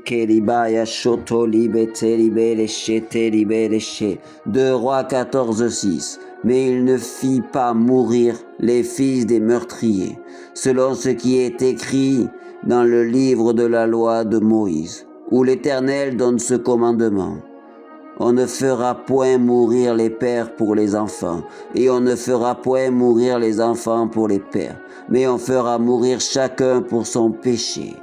kelibaya shoto libete libeleshete libeleshe. 2 Rois 14:6. Mais il ne fit pas mourir les fils des meurtriers, selon ce qui est écrit dans le livre de la loi de Moïse, où l'Éternel donne ce commandement. On ne fera point mourir les pères pour les enfants, et on ne fera point mourir les enfants pour les pères, mais on fera mourir chacun pour son péché.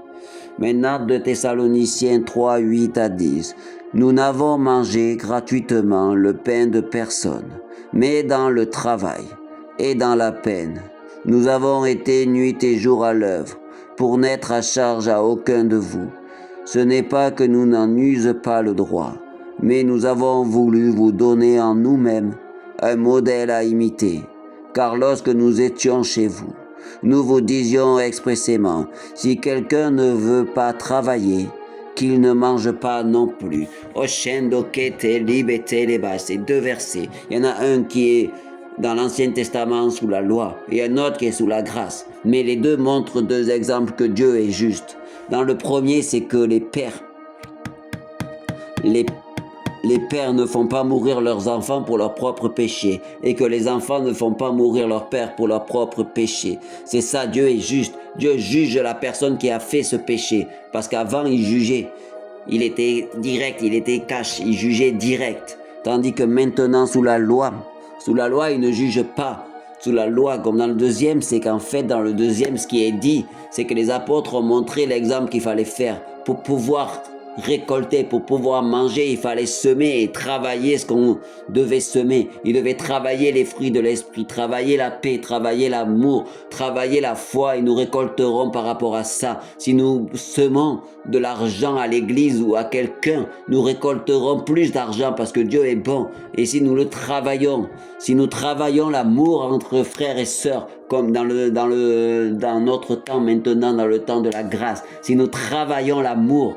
Maintenant, de Thessaloniciens 3, 8-10. Nous n'avons mangé gratuitement le pain de personne, mais dans le travail et dans la peine. Nous avons été nuit et jour à l'œuvre, pour n'être à charge à aucun de vous. Ce n'est pas que nous n'en use pas le droit, mais nous avons voulu vous donner en nous-mêmes un modèle à imiter, car lorsque nous étions chez vous, nous vous disions expressément, si quelqu'un ne veut pas travailler, qu'il ne mange pas non plus. Oshendo kete libete leba, c'est 2 versets. Il y en a un qui est dans l'Ancien Testament sous la loi et un autre qui est sous la grâce. Mais les deux montrent 2 exemples que Dieu est juste. Dans le premier, c'est que les pères ne font pas mourir leurs enfants pour leur propre péché et que les enfants ne font pas mourir leur père pour leur propre péché. C'est ça, Dieu est juste. Dieu juge la personne qui a fait ce péché parce qu'avant il jugeait. Il était direct, il était cash, il jugeait direct. Tandis que maintenant sous la loi, il ne juge pas. Sous la loi, comme dans le deuxième, c'est qu'en fait dans le deuxième, ce qui est dit, c'est que les apôtres ont montré l'exemple qu'il fallait faire pour pouvoir récolter, pour pouvoir manger, il fallait semer et travailler ce qu'on devait semer. Il devait travailler les fruits de l'esprit, travailler la paix, travailler l'amour, travailler la foi et nous récolterons par rapport à ça. Si nous semons de l'argent à l'église ou à quelqu'un, nous récolterons plus d'argent parce que Dieu est bon. Et si nous le travaillons, si nous travaillons l'amour entre frères et sœurs, comme dans notre temps maintenant, dans le temps de la grâce, si nous travaillons l'amour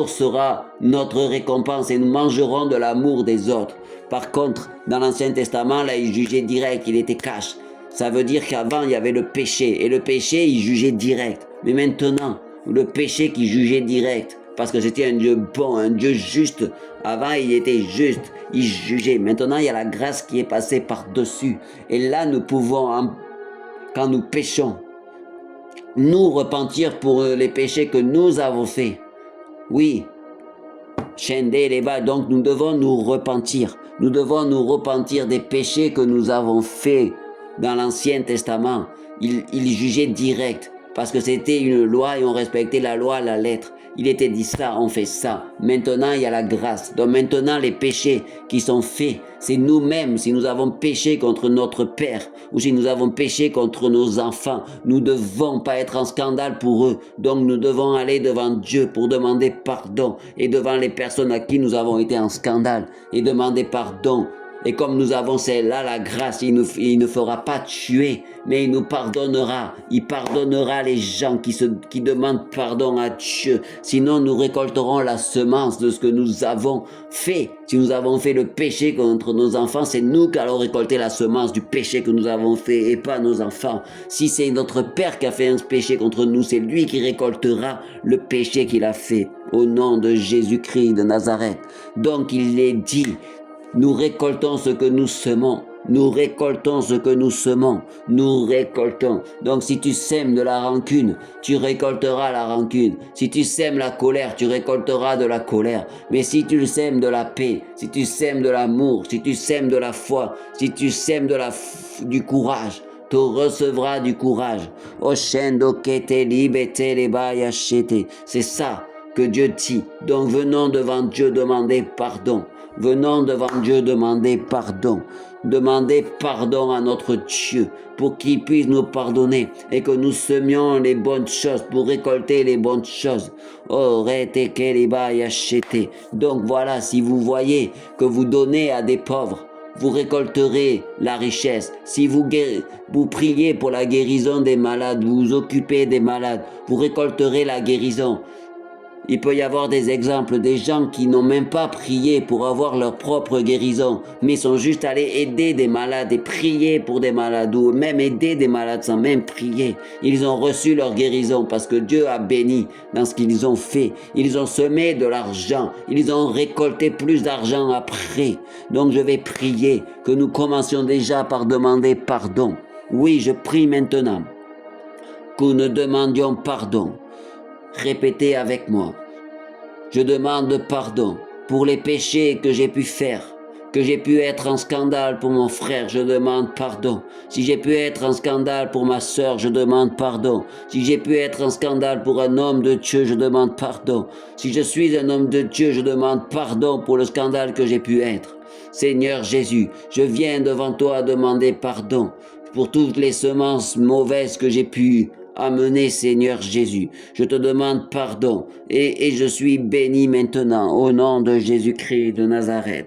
sera notre récompense et nous mangerons de l'amour des autres. Par contre, dans l'Ancien Testament, là, il jugeait direct, il était cash. Ça veut dire qu'avant, il y avait le péché. Et le péché, il jugeait direct. Mais maintenant, le péché qui jugeait direct, parce que c'était un Dieu bon, un Dieu juste. Avant, il était juste, il jugeait. Maintenant, il y a la grâce qui est passée par-dessus. Et là, nous pouvons, quand nous péchons, nous repentir pour les péchés que nous avons faits. Oui, donc nous devons nous repentir. Nous devons nous repentir des péchés que nous avons faits dans l'Ancien Testament. Il jugeait direct parce que c'était une loi et on respectait la loi à la lettre. Il était dit ça, on fait ça. Maintenant, il y a la grâce. Donc maintenant, les péchés qui sont faits, c'est nous-mêmes. Si nous avons péché contre notre Père ou si nous avons péché contre nos enfants, nous ne devons pas être en scandale pour eux. Donc nous devons aller devant Dieu pour demander pardon et devant les personnes à qui nous avons été en scandale et demander pardon. Et comme nous avons celle-là, la grâce, il ne fera pas tuer, mais il nous pardonnera. Il pardonnera les gens qui demandent pardon à Dieu. Sinon, nous récolterons la semence de ce que nous avons fait. Si nous avons fait le péché contre nos enfants, c'est nous qui allons récolter la semence du péché que nous avons fait et pas nos enfants. Si c'est notre Père qui a fait un péché contre nous, c'est lui qui récoltera le péché qu'il a fait. Au nom de Jésus-Christ de Nazareth. Donc, il est dit... Nous récoltons ce que nous semons. Nous récoltons ce que nous semons. Nous récoltons. Donc si tu sèmes de la rancune, tu récolteras la rancune. Si tu sèmes la colère, tu récolteras de la colère. Mais si tu sèmes de la paix, si tu sèmes de l'amour, si tu sèmes de la foi, si tu sèmes du courage, tu recevras du courage. C'est ça que Dieu dit. Donc venons devant Dieu demander pardon. Venons devant Dieu demander pardon. Demander pardon à notre Dieu pour qu'il puisse nous pardonner et que nous semions les bonnes choses pour récolter les bonnes choses. Donc voilà, si vous voyez que vous donnez à des pauvres, vous récolterez la richesse. Si vous priez pour la guérison des malades, vous vous occupez des malades, vous récolterez la guérison. Il peut y avoir des exemples, des gens qui n'ont même pas prié pour avoir leur propre guérison, mais sont juste allés aider des malades et prier pour des malades, ou même aider des malades sans même prier. Ils ont reçu leur guérison parce que Dieu a béni dans ce qu'ils ont fait. Ils ont semé de l'argent, ils ont récolté plus d'argent après. Donc je vais prier que nous commencions déjà par demander pardon. Oui, je prie maintenant que nous demandions pardon. Répétez avec moi. Je demande pardon pour les péchés que j'ai pu faire, que j'ai pu être en scandale pour mon frère, je demande pardon. Si j'ai pu être en scandale pour ma sœur, je demande pardon. Si j'ai pu être en scandale pour un homme de Dieu, je demande pardon. Si je suis un homme de Dieu, je demande pardon pour le scandale que j'ai pu être. Seigneur Jésus, je viens devant toi demander pardon pour toutes les semences mauvaises que j'ai pu amener, Seigneur Jésus. Je te demande pardon et je suis béni maintenant au nom de Jésus-Christ de Nazareth.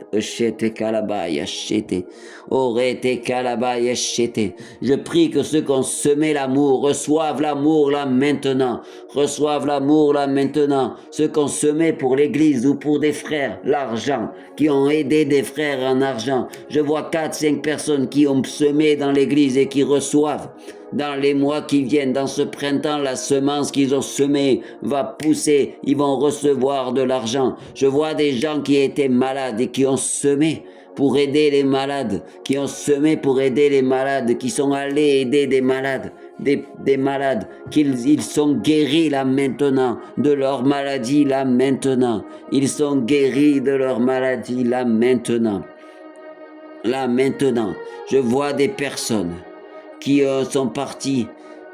Je prie que ceux qui ont semé l'amour reçoivent l'amour là maintenant. Reçoivent l'amour là maintenant. Ceux qui ont semé pour l'église ou pour des frères l'argent, qui ont aidé des frères en argent. Je vois 4-5 personnes qui ont semé dans l'église et qui reçoivent. Dans les mois qui viennent, dans ce printemps, la semence qu'ils ont semée va pousser. Ils vont recevoir de l'argent. Je vois des gens qui étaient malades et qui ont semé pour aider les malades, qui ont semé pour aider les malades, qui sont allés aider des malades, des malades, qu'ils sont guéris là maintenant, de leur maladie là maintenant. Ils sont guéris de leur maladie là maintenant. Là maintenant, je vois des personnes qui sont partis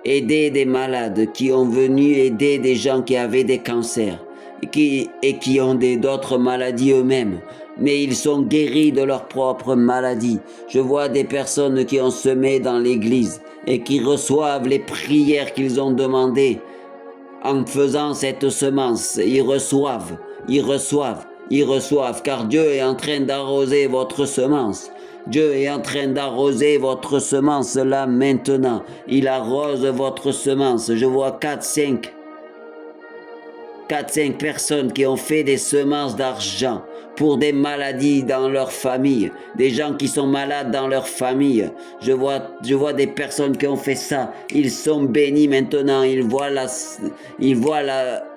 aider des malades, qui ont venu aider des gens qui avaient des cancers et qui ont d'autres maladies eux-mêmes. Mais ils sont guéris de leur propre maladie. Je vois des personnes qui ont semé dans l'église et qui reçoivent les prières qu'ils ont demandées en faisant cette semence. Ils reçoivent, car Dieu est en train d'arroser votre semence. Dieu est en train d'arroser votre semence là maintenant. Il arrose votre semence. Je vois 4-5 personnes qui ont fait des semences d'argent pour des maladies dans leur famille, des gens qui sont malades dans leur famille. Je vois des personnes qui ont fait ça. Ils sont bénis maintenant. Ils voient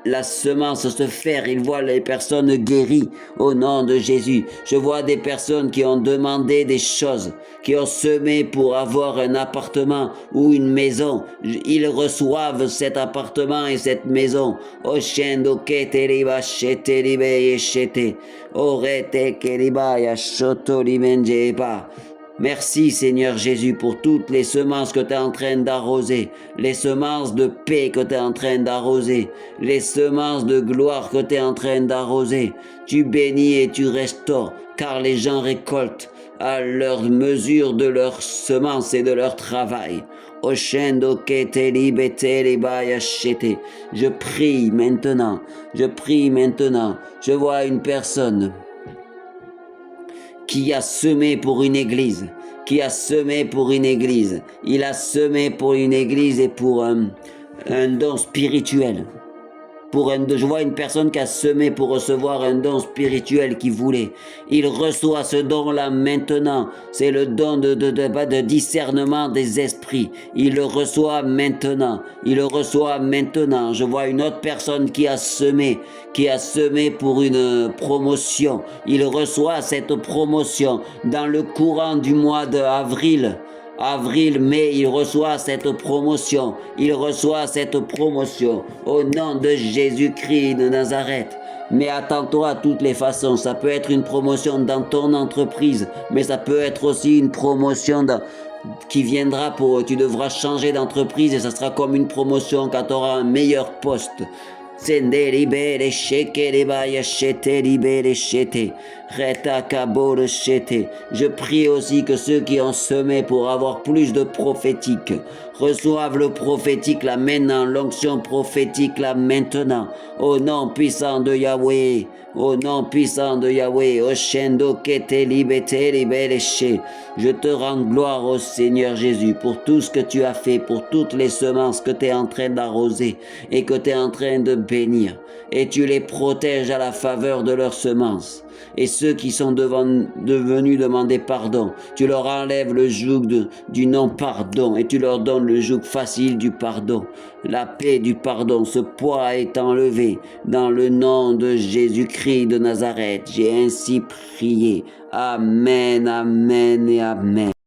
la semence se faire. Ils voient les personnes guéries au nom de Jésus. Je vois des personnes qui ont demandé des choses, qui ont semé pour avoir un appartement ou une maison. Ils reçoivent cet appartement et cette maison. Merci Seigneur Jésus pour toutes les semences que tu es en train d'arroser, les semences de paix que tu es en train d'arroser, les semences de gloire que tu es en train d'arroser. Tu bénis et tu restaures, car les gens récoltent à leur mesure de leurs semences et de leur travail. Je prie maintenant, je vois une personne qui a semé pour une église, il a semé pour une église et pour un don spirituel. Je vois une personne qui a semé pour recevoir un don spirituel qu'il voulait. Il reçoit ce don-là maintenant. C'est le don de discernement des esprits. Il le reçoit maintenant. Je vois une autre personne qui a semé pour une promotion. Il reçoit cette promotion dans le courant du mois d'avril. Mai, il reçoit cette promotion au nom de Jésus-Christ de Nazareth. Mais attends-toi à toutes les façons, ça peut être une promotion dans ton entreprise, mais ça peut être aussi une promotion qui viendra tu devras changer d'entreprise et ça sera comme une promotion quand tu auras un meilleur poste. Je prie aussi que ceux qui ont semé pour avoir plus de prophétique reçoivent le prophétique là maintenant, l'onction prophétique là maintenant, au nom puissant de Yahweh, au nom puissant de Yahweh. Oshendo kete libete libeleshe. Je te rends gloire au Seigneur Jésus pour tout ce que tu as fait, pour toutes les semences que tu es en train d'arroser et que tu es en train de bénir. Et tu les protèges à la faveur de leurs semences. Et ceux qui sont devenus demander pardon, tu leur enlèves le joug du non-pardon et tu leur donnes le joug facile du pardon. La paix du pardon, ce poids est enlevé dans le nom de Jésus-Christ de Nazareth. J'ai ainsi prié. Amen, amen et amen.